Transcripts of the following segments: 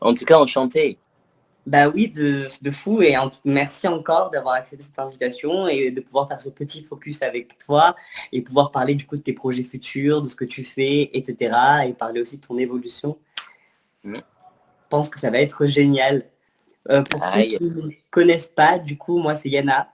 En tout cas, enchanté. Bah oui, de fou. Et merci encore d'avoir accepté cette invitation et de pouvoir faire ce petit focus avec toi et pouvoir parler du coup de tes projets futurs, de ce que tu fais, etc. Et parler aussi de ton évolution. Mm. Je pense que ça va être génial. Pour ceux Aïe. qui ne connaissent pas, du coup, moi c'est Yana,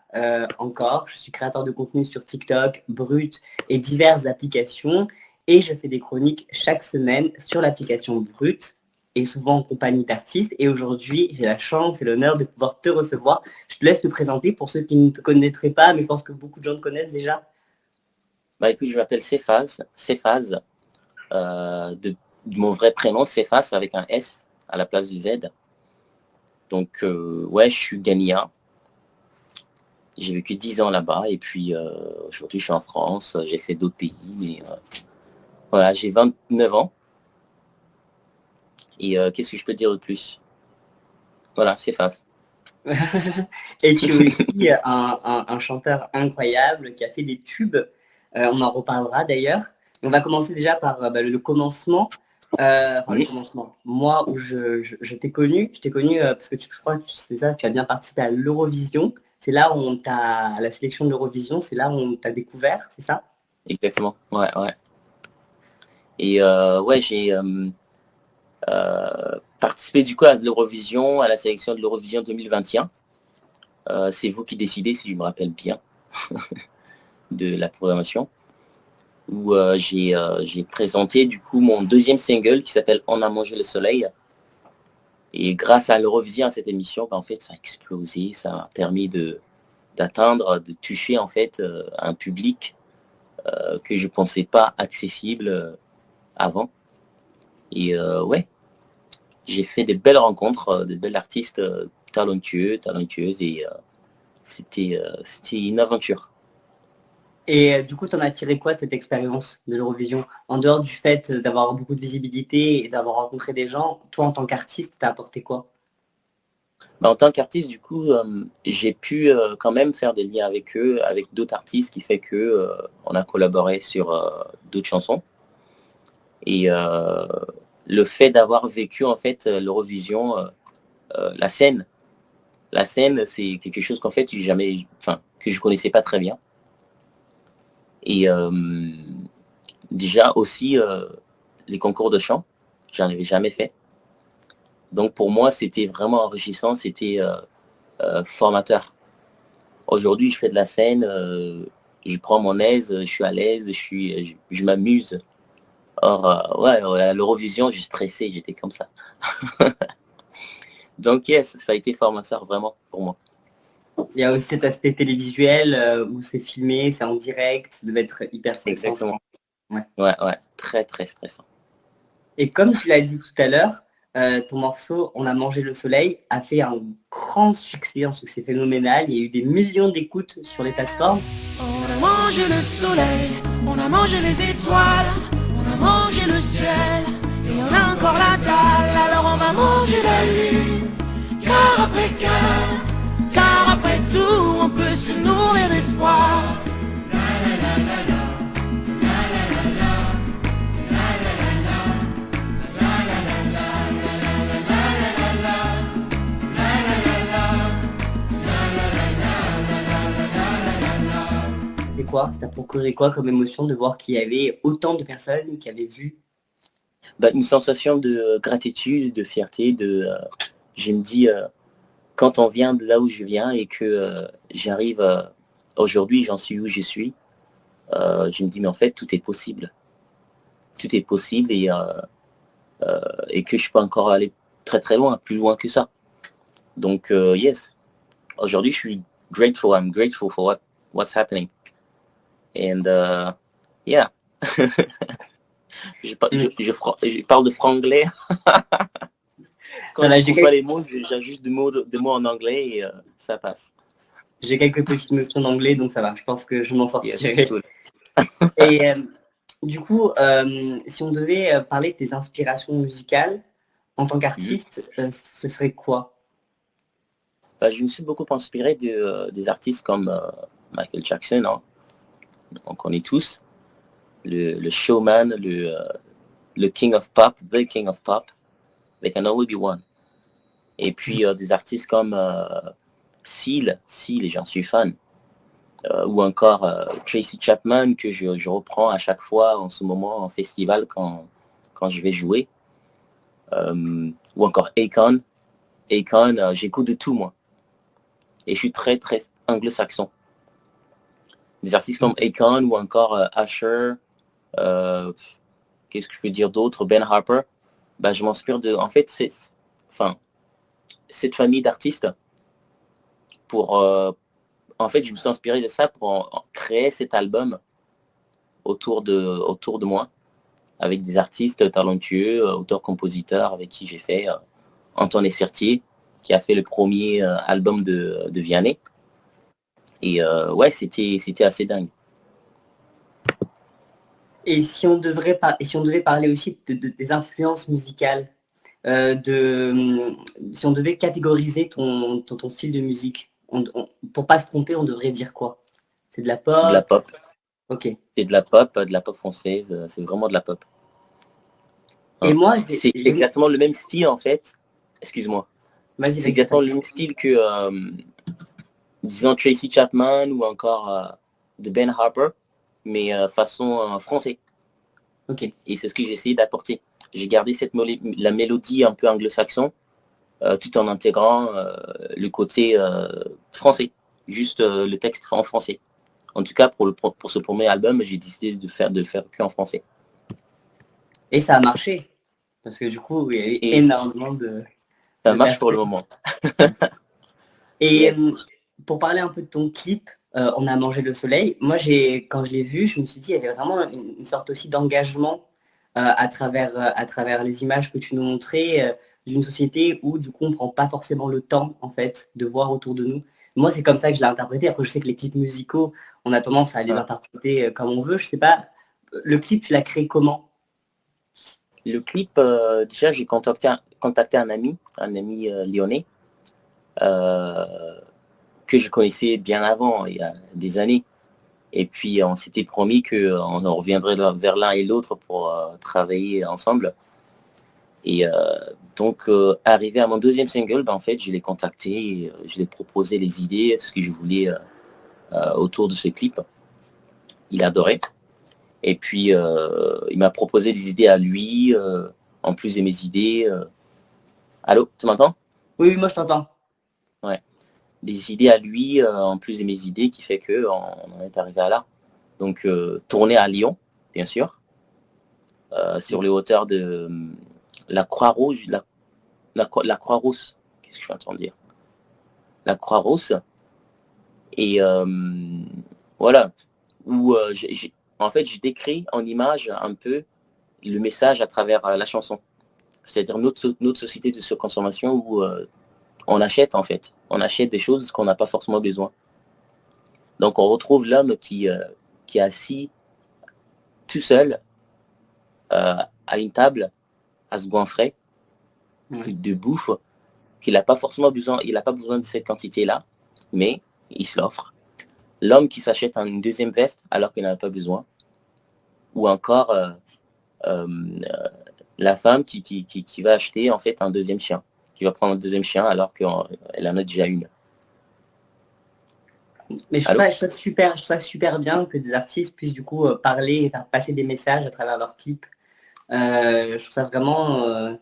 encore. Je suis créateur de contenu sur TikTok, Brut et diverses applications. Et je fais des chroniques chaque semaine sur l'application Brut et souvent en compagnie d'artistes. Et aujourd'hui, j'ai la chance et l'honneur de pouvoir te recevoir. Je te laisse te présenter pour ceux qui ne te connaîtraient pas, mais je pense que beaucoup de gens te connaissent déjà. Bah écoute, je m'appelle Cephas, de mon vrai prénom, Cephas avec un S à la place du Z. Donc ouais, je suis ghanéen. J'ai vécu 10 ans là-bas et puis aujourd'hui je suis en France. J'ai fait d'autres pays, mais voilà, j'ai 29 ans. Et qu'est-ce que je peux dire de plus? Voilà, Cephas. Et tu es aussi un chanteur incroyable qui a fait des tubes. On en reparlera d'ailleurs. On va commencer déjà par le commencement. Enfin, le Oui, commencement. Moi, où je t'ai connu, parce que je crois que c'est ça, tu as bien participé à l'Eurovision. C'est là où on t'a, à la sélection de l'Eurovision, c'est là où on t'a découvert, c'est ça? exactement. Ouais, ouais. Et ouais, j'ai participé du coup à l'Eurovision, à la sélection de l'Eurovision 2021. C'est vous qui décidez, si je me rappelle bien, de la programmation, où j'ai présenté du coup mon deuxième single qui s'appelle On a mangé le soleil. Et grâce à l'Eurovision, à cette émission, en fait, ça a explosé, ça a permis d'atteindre, de toucher en fait un public que je pensais pas accessible avant. Et ouais, j'ai fait des belles rencontres, de belles artistes talentueuses, et c'était une aventure. Et du coup, tu en as tiré quoi de cette expérience de l'Eurovision? En dehors du fait d'avoir beaucoup de visibilité et d'avoir rencontré des gens, toi, en tant qu'artiste, t'as apporté quoi? En tant qu'artiste, du coup, j'ai pu quand même faire des liens avec eux, avec d'autres artistes, qui fait que on a collaboré sur d'autres chansons. Et le fait d'avoir vécu en fait l'Eurovision, la scène, c'est quelque chose qu'en fait j'ai jamais, enfin que je connaissais pas très bien. Et déjà aussi les concours de chant, j'en avais jamais fait. Donc pour moi c'était vraiment enrichissant, c'était formateur. Aujourd'hui je fais de la scène, je prends mon aise, je suis à l'aise, je m'amuse. Or ouais, à l'Eurovision je stressais, j'étais comme ça. Donc yes, ça a été formateur vraiment pour moi. Il y a aussi cet aspect télévisuel où c'est filmé, c'est en direct, ça devait être hyper stressant. Exactement. Ouais. Ouais, ouais, très très stressant. Et comme tu l'as dit tout à l'heure, ton morceau On a mangé le soleil a fait un grand succès, un succès phénoménal. Il y a eu des millions d'écoutes sur les plateformes. On a mangé le soleil, on a mangé les étoiles, on a mangé le ciel, et on a encore la dalle, alors on va manger la lune. Car après tout, on peut se nourrir d'espoir. C'est quoi? Ça t'a procuré quoi comme émotion de voir qu'il y avait autant de personnes qui avaient vu? Une sensation de gratitude, de fierté, je me dis, quand on vient de là où je viens et que j'arrive, aujourd'hui, j'en suis où je suis, je me dis, mais en fait, tout est possible. Tout est possible, et que je peux encore aller très très loin, plus loin que ça. Donc, yes, aujourd'hui, je suis grateful, I'm grateful for what's happening. And yeah. Je parle de franglais. Quand je trouve pas les mots, j'ajuste des mots en anglais et ça passe. J'ai quelques petites notions d'anglais, donc ça va. Je pense que je m'en sortirai. Yes, cool. Et du coup, si on devait parler de tes inspirations musicales en tant qu'artiste, ce serait quoi? Je me suis beaucoup inspiré des artistes comme Michael Jackson, hein. On connaît tous. Le showman, le king of pop, the king of pop. There can only be one. Et puis des artistes comme Seal, et j'en suis fan. Ou encore Tracy Chapman, que je reprends à chaque fois en ce moment en festival quand je vais jouer. Ou encore Akon. J'écoute de tout, moi. Et je suis très, très anglo-saxon. Des artistes comme Akon ou encore Usher. Qu'est-ce que je peux dire d'autre? Ben Harper. Bah, je m'inspire de... En fait, cette famille d'artistes pour... en fait, je me suis inspiré de ça pour créer cet album autour de moi, avec des artistes talentueux, auteurs-compositeurs avec qui j'ai fait Antoine Sertier, qui a fait le premier album de Vianney. Et ouais, c'était assez dingue. Et si on devait parler aussi des influences musicales, si on devait catégoriser ton style de musique, pour pas se tromper, on devrait dire quoi? C'est de la pop? De la pop. Ok. C'est de la pop française, c'est vraiment de la pop. Et moi, c'est exactement le même style en fait. Excuse-moi. C'est exactement le même style que, disons, Tracy Chapman ou encore de Ben Harper, mais façon français. Ok. Et c'est ce que j'ai essayé d'apporter. J'ai gardé la mélodie un peu anglo-saxon, tout en intégrant le côté français, juste le texte en français. En tout cas, pour ce premier album, j'ai décidé de le faire que en français. Et ça a marché. Parce que du coup, il y a eu énormément de... Ça marche pour le moment. Et yes. Pour parler un peu de ton clip, On a mangé le soleil, moi, quand je l'ai vu, je me suis dit, il y avait vraiment une sorte aussi d'engagement à travers les images que tu nous montrais d'une société où, du coup, on ne prend pas forcément le temps, en fait, de voir autour de nous. Moi, c'est comme ça que je l'ai interprété. Après, je sais que les clips musicaux, on a tendance à les interpréter comme on veut. Je sais pas, le clip, tu l'as créé comment? Le clip, déjà, j'ai contacté un ami lyonnais, que je connaissais bien avant, il y a des années. Et puis, on s'était promis qu'on en reviendrait vers l'un et l'autre pour travailler ensemble. Et donc, arrivé à mon deuxième single, en fait, je l'ai contacté, et, je lui ai proposé les idées, ce que je voulais autour de ce clip. Il adorait. Et puis, il m'a proposé des idées à lui, en plus de mes idées. Allô, tu m'entends? Oui, moi je t'entends. Ouais. Des idées à lui, en plus de mes idées, qui fait qu'on en est arrivé à là. Donc, tourner à Lyon, bien sûr, sur les hauteurs de la Croix-Rouge, la Croix-Rousse. Qu'est-ce que je suis en train de dire? La Croix-Rousse. Et voilà, où en fait, j'ai décrit en image un peu le message à travers la chanson. C'est-à-dire notre société de surconsommation où on achète en fait. On achète des choses qu'on n'a pas forcément besoin. Donc on retrouve l'homme qui est assis tout seul à une table, à se goinfrer de bouffe, qu'il n'a pas forcément besoin, il n'a pas besoin de cette quantité-là, mais il se l'offre. L'homme qui s'achète une deuxième veste alors qu'il n'en a pas besoin. Ou encore la femme qui va acheter en fait un deuxième chien, qui va prendre un deuxième chien alors qu'elle en a déjà une. Mais je trouve ça super bien que des artistes puissent du coup parler et faire passer des messages à travers leurs clips. Je trouve ça vraiment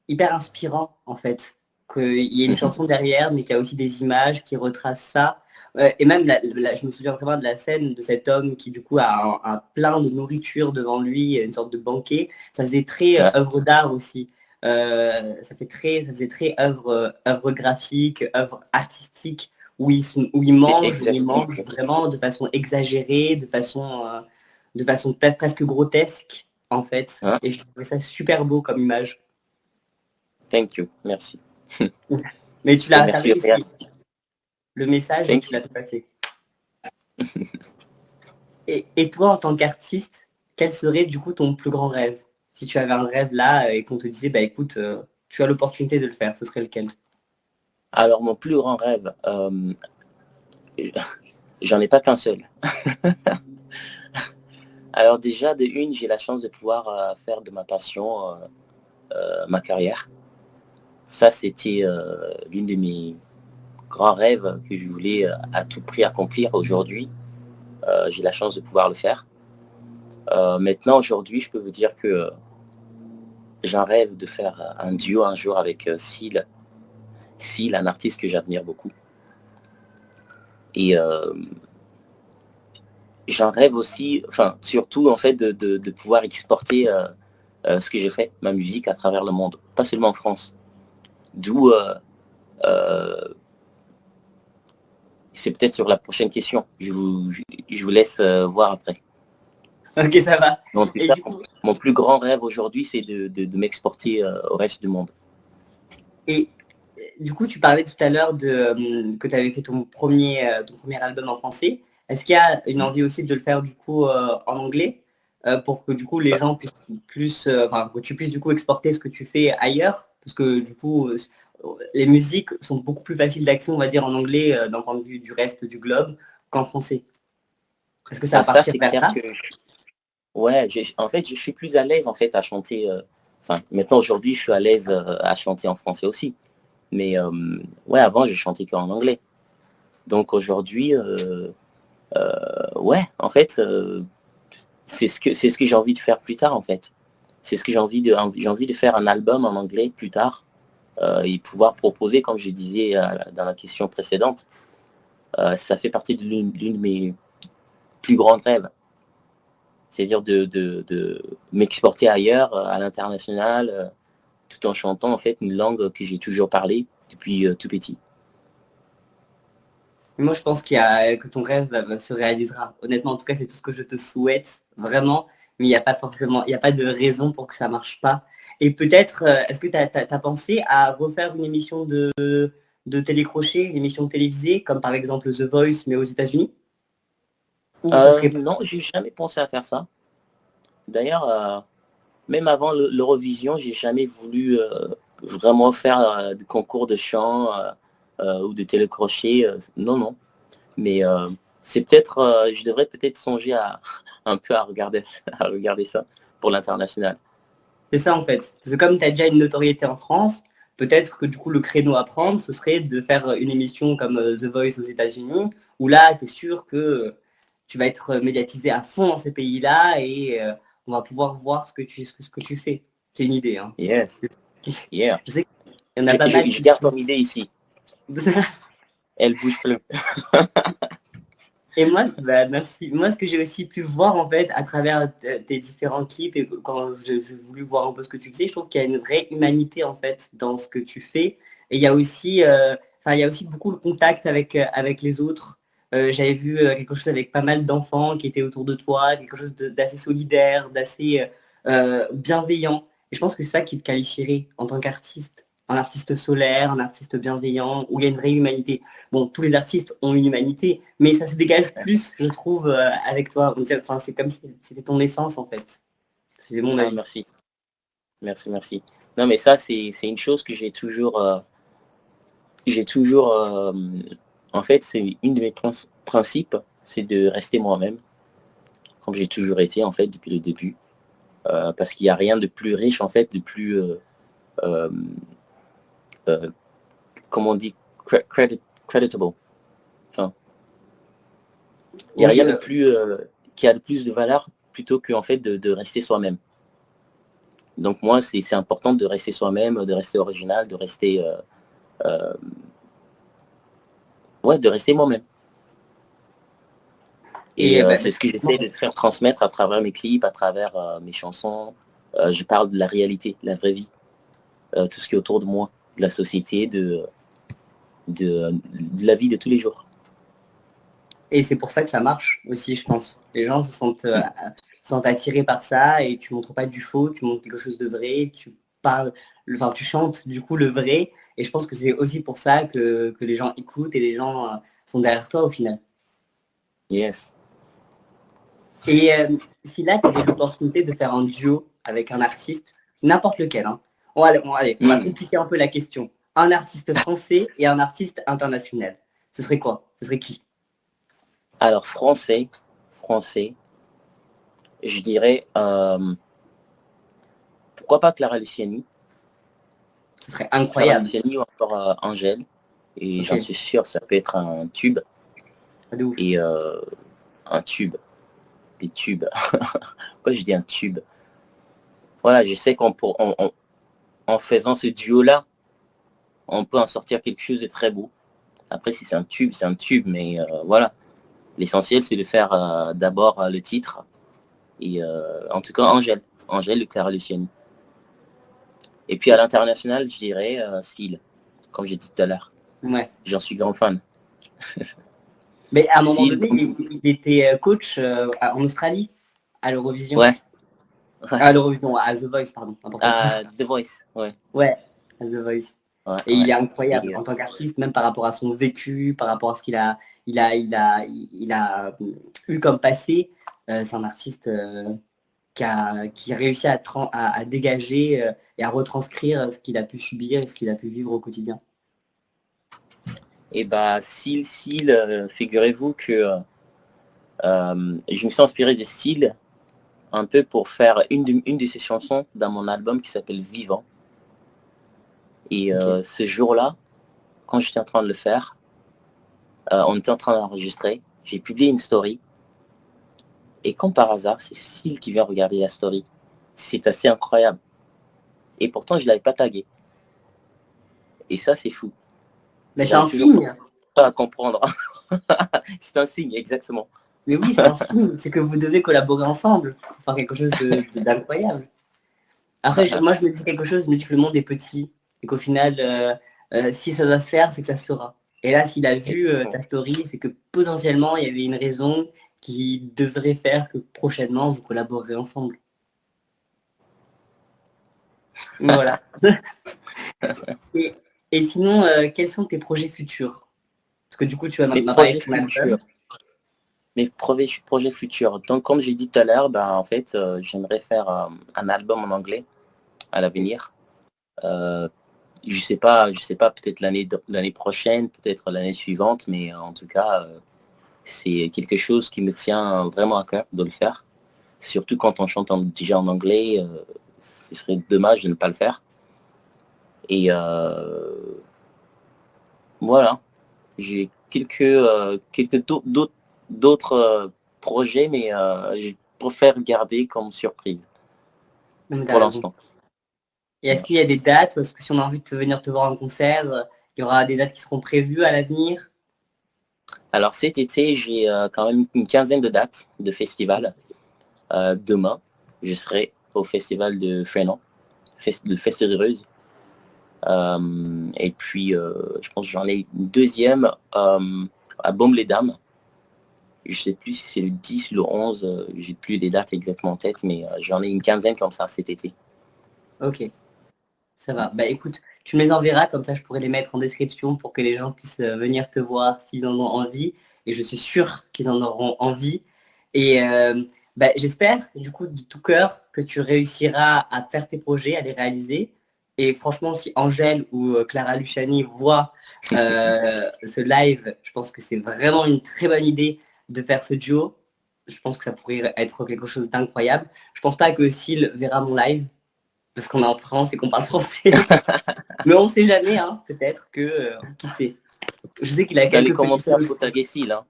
hyper inspirant en fait. Qu'il y ait une chanson derrière, mais qu'il y a aussi des images qui retracent ça. Et même, je me souviens vraiment de la scène de cet homme qui du coup a un plein de nourriture devant lui, une sorte de banquet. Ça faisait très œuvre d'art aussi. Ça faisait très œuvre graphique, œuvre artistique, où il mange vraiment de façon exagérée, de façon peut-être presque grotesque en fait. Et je trouvais ça super beau comme image. Thank you, merci. Mais tu l'as réussi. Le message, tu l'as passé. Et toi, en tant qu'artiste, quel serait du coup ton plus grand rêve? Si tu avais un rêve là et qu'on te disait, bah écoute, tu as l'opportunité de le faire, ce serait lequel? Alors, mon plus grand rêve, j'en ai pas qu'un seul. Alors déjà, de une, j'ai la chance de pouvoir faire de ma passion ma carrière. Ça, c'était l'une de mes grands rêves que je voulais à tout prix accomplir aujourd'hui. J'ai la chance de pouvoir le faire. Maintenant, aujourd'hui, je peux vous dire que j'ai un rêve de faire un duo un jour avec Seal. Seal, un artiste que j'admire beaucoup. Et j'en rêve aussi, enfin, surtout, en fait, de pouvoir exporter ce que j'ai fait, ma musique, à travers le monde, pas seulement en France. D'où, c'est peut-être sur la prochaine question. Je vous laisse voir après. Ok, ça va. Mais en tout Et cas, du coup, mon plus grand rêve aujourd'hui, c'est de m'exporter au reste du monde. et du coup, tu parlais tout à l'heure que tu avais fait ton premier album en français. Est-ce qu'il y a une envie aussi de le faire du coup en anglais pour que du coup les gens puissent enfin, que tu puisses du coup exporter ce que tu fais ailleurs? Parce que du coup, les musiques sont beaucoup plus faciles d'accès, on va dire, en anglais d'un point de vue du reste du globe qu'en français. Est-ce que ça va Ça, partir c'est vers clair là? que, ouais, en fait, je suis plus à l'aise, en fait, à chanter. Enfin, maintenant, aujourd'hui, je suis à l'aise à chanter en français aussi. Mais ouais, avant, j'ai chanté qu'en anglais. Donc aujourd'hui, ouais, en fait, c'est ce que j'ai envie de faire plus tard, en fait. C'est ce que j'ai envie de faire un album en anglais plus tard et pouvoir proposer, comme je disais dans la question précédente, ça fait partie de l'une de mes plus grands rêves. C'est-à-dire de m'exporter ailleurs, à l'international, tout en chantant en fait une langue que j'ai toujours parlé depuis tout petit. Moi, je pense que ton rêve se réalisera. Honnêtement, en tout cas, c'est tout ce que je te souhaite, vraiment. Mais il n'y a pas forcément, il n'y a pas de raison pour que ça marche pas. Et peut-être, est-ce que tu as pensé à refaire une émission de télécrochet, une émission télévisée, comme par exemple The Voice, mais aux États-Unis? Ou ça serait... Non, j'ai jamais pensé à faire ça. D'ailleurs, même avant l'Eurovision, j'ai jamais voulu vraiment faire de concours de chant ou de télécrochet. Non, non. Mais c'est peut-être, je devrais peut-être songer à un peu à regarder ça pour l'international. C'est ça, en fait. Parce que comme tu as déjà une notoriété en France, peut-être que du coup, le créneau à prendre, ce serait de faire une émission comme The Voice aux États-Unis, où là, tu es sûr que tu vas être médiatisé à fond dans ces pays-là et on va pouvoir voir ce que tu fais. C'est une idée, hein. Yes, yeah. Je sais qu'il y en a pas mal Je qui... garde ton idée ici. Elle bouge plus. Et moi, bah, merci. Moi, ce que j'ai aussi pu voir en fait à travers tes différents clips et quand j'ai voulu voir un peu ce que tu faisais, je trouve qu'il y a une vraie humanité en fait dans ce que tu fais. Et il y a aussi, il y a aussi beaucoup le contact avec les autres. J'avais vu quelque chose avec pas mal d'enfants qui étaient autour de toi, quelque chose d'assez solidaire, d'assez bienveillant. Et je pense que c'est ça qui te qualifierait en tant qu'artiste. Un artiste solaire, un artiste bienveillant, où il y a une vraie humanité. Bon, tous les artistes ont une humanité, mais ça se dégage plus, je trouve, avec toi. Enfin, c'est comme si c'était ton essence, en fait. C'est mon Ah, avis. merci. Merci, merci. Non, mais ça, c'est une chose que j'ai toujours, en fait, c'est une de mes principes, c'est de rester moi-même, comme j'ai toujours été, en fait, depuis le début. Parce qu'il n'y a rien de plus riche, en fait, de plus, euh, euh, comment on dit, creditable. Enfin, il n'y a Oui, rien de plus, qui a de plus de valeur plutôt que, en fait, de rester soi-même. Donc, moi, c'est important de rester soi-même, de rester original, de rester, ouais, de rester moi-même. Et bah, c'est ce que j'essaie de faire transmettre à travers mes clips, à travers mes chansons. Je parle de la réalité, la vraie vie, tout ce qui est autour de moi, de la société, de la vie de tous les jours. et c'est pour ça que ça marche aussi, je pense. Les gens se sentent attirés par ça et tu montres pas du faux, tu montres quelque chose de vrai, tu parles, enfin, tu chantes du coup le vrai. Et je pense que c'est aussi pour ça que les gens écoutent et les gens sont derrière toi au final. Yes. Et si là, tu avais l'opportunité de faire un duo avec un artiste, n'importe lequel, hein. On va compliquer un peu la question. Un artiste français et un artiste international. Ce serait quoi? Ce serait qui? Alors, français, je dirais, pourquoi pas Clara Luciani. Ce serait Clara incroyable. Luciani ou encore Angèle. Et Ok, j'en suis sûr, ça peut être un tube. de ouf. Et un tube. Des tubes. Pourquoi je dis un tube? Voilà, je sais en faisant ce duo-là, on peut en sortir quelque chose de très beau. Après, si c'est un tube, c'est un tube. Mais voilà, l'essentiel, c'est de faire d'abord le titre. Et en tout cas, Angèle de Clara Luciani. Et puis à l'international, je dirais Seal, comme j'ai dit tout à l'heure. Ouais. J'en suis grand fan. Mais à un moment Seal, donné, il était coach en Australie, à l'Eurovision. ouais, À l'Eurovision, à The Voice, pardon. The Voice, ouais. Ouais, à The Voice. Ouais, Et il ouais. est incroyable Et, en tant qu'artiste, même par rapport à son vécu, par rapport à ce qu'il a eu comme passé. C'est un artiste qui a réussi à dégager et à retranscrire ce qu'il a pu subir et ce qu'il a pu vivre au quotidien. et bah, Seal, figurez-vous que je me suis inspiré de Seal un peu pour faire une de ses chansons dans mon album qui s'appelle Vivant. Et Ok. ce jour-là, quand j'étais en train de le faire, on était en train d'enregistrer, j'ai publié une story. Et comme par hasard, c'est Seal qui vient regarder la story. C'est assez incroyable. Et pourtant, je ne l'avais pas tagué. Et ça, c'est fou. Mais c'est J'arrive un toujours signe. pas à comprendre. C'est un signe, exactement. Mais oui, c'est un signe. C'est que vous devez collaborer ensemble pour faire quelque chose d'incroyable. Après, moi, je me dis quelque chose, je me dis que le monde est petit et qu'au final, si ça doit se faire, c'est que ça se fera. Et là, s'il a vu ta story, c'est que potentiellement, il y avait une raison qui devrait faire que prochainement, vous collaborerez ensemble. Voilà. Et, et sinon, quels sont tes projets futurs? Parce que du coup, tu vas Mes m'as parlé de projets ton album. futurs. Projets futurs. Donc, comme j'ai dit tout à l'heure, en fait, j'aimerais faire un album en anglais à l'avenir. Je sais pas, peut-être l'année prochaine, peut-être l'année suivante, mais en tout cas, c'est quelque chose qui me tient vraiment à cœur de le faire. Surtout quand on chante déjà en anglais, ce serait dommage de ne pas le faire. Et voilà, j'ai quelques d'autres projets, mais je préfère garder comme surprise Non, mais t'as pour raison. l'instant. Et est-ce qu'il y a des dates, ou est-ce que si on a envie de venir te voir en concert, il y aura des dates qui seront prévues à l'avenir? Alors cet été, j'ai quand même une quinzaine de dates de festivals. Demain, je serai au festival de Frénan, le Festireuse. Et puis, je pense que j'en ai une deuxième à Baume-les-Dames. Je sais plus si c'est le 10 ou le 11, j'ai plus les dates exactement en tête, mais j'en ai une quinzaine comme ça cet été. Ok, ça va. Bah écoute, tu me les enverras, comme ça je pourrais les mettre en description pour que les gens puissent venir te voir s'ils en ont envie. Et je suis sûre qu'ils en auront envie. Et bah, j'espère, du coup, de tout cœur, que tu réussiras à faire tes projets, à les réaliser. Et franchement, si Angèle ou Clara Luciani voient ce live, je pense que c'est vraiment une très bonne idée de faire ce duo. Je pense que ça pourrait être quelque chose d'incroyable. Je pense pas que Syl verra mon live, parce qu'on est en France et qu'on parle français. Mais on sait jamais, hein, peut-être que, qui sait. Je sais qu'il a Dans les quelques petites commentaires, faut notions. taguer Seal, hein.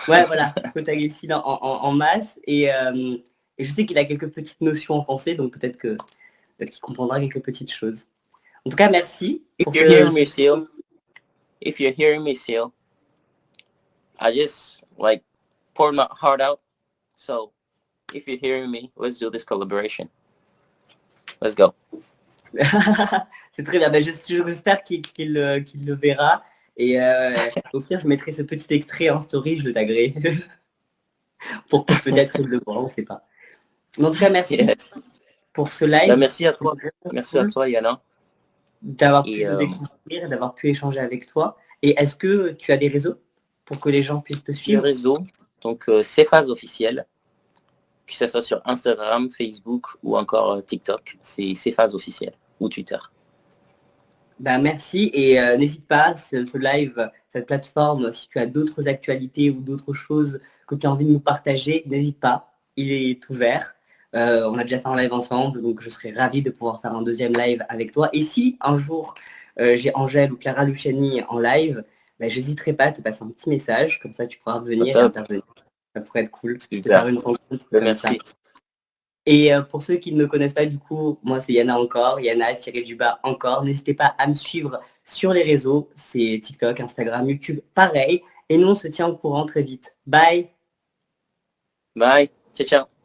Ouais, voilà, faut taguer Syl en masse. Et je sais qu'il a quelques petites notions en français, donc peut-être qu'il comprendra quelques petites choses. En tout cas, merci pour If you're hearing me, ce... Seal, if you're hearing me, Seal, I just like poured my heart out. So, if you're hearing me, let's do this collaboration. Let's go. C'est très bien. Ben, j'espère qu'il le verra. Et au pire, je mettrai ce petit extrait en story, je le taguerai. Pour que peut-être il le voit, on ne sait pas. Mais en tout cas, merci Yes. pour ce live. Merci à C'était toi. vraiment Merci à cool toi, Yana. d'avoir pu Et te découvrir, d'avoir pu échanger avec toi. Et est-ce que tu as des réseaux pour que les gens puissent te le suivre? réseau, donc c'est Phase officielle, que ce soit sur Instagram, Facebook ou encore TikTok, c'est Phase officielle ou Twitter. Ben, merci et n'hésite pas, ce live, cette plateforme, si tu as d'autres actualités ou d'autres choses que tu as envie de nous partager, n'hésite pas, il est ouvert. On a déjà fait un live ensemble, donc je serais ravie de pouvoir faire un deuxième live avec toi. Et si un jour j'ai Angèle ou Clara Luciani en live, j'hésiterai pas à te passer un petit message, comme ça tu pourras venir et intervenir. Ça pourrait être cool de faire une rencontre comme ça. Et pour ceux qui ne me connaissent pas, du coup, moi c'est Yana encore, Yana-du-bas encore. N'hésitez pas à me suivre sur les réseaux, c'est TikTok, Instagram, YouTube, pareil. Et nous on se tient au courant très vite. Bye. Bye, ciao ciao.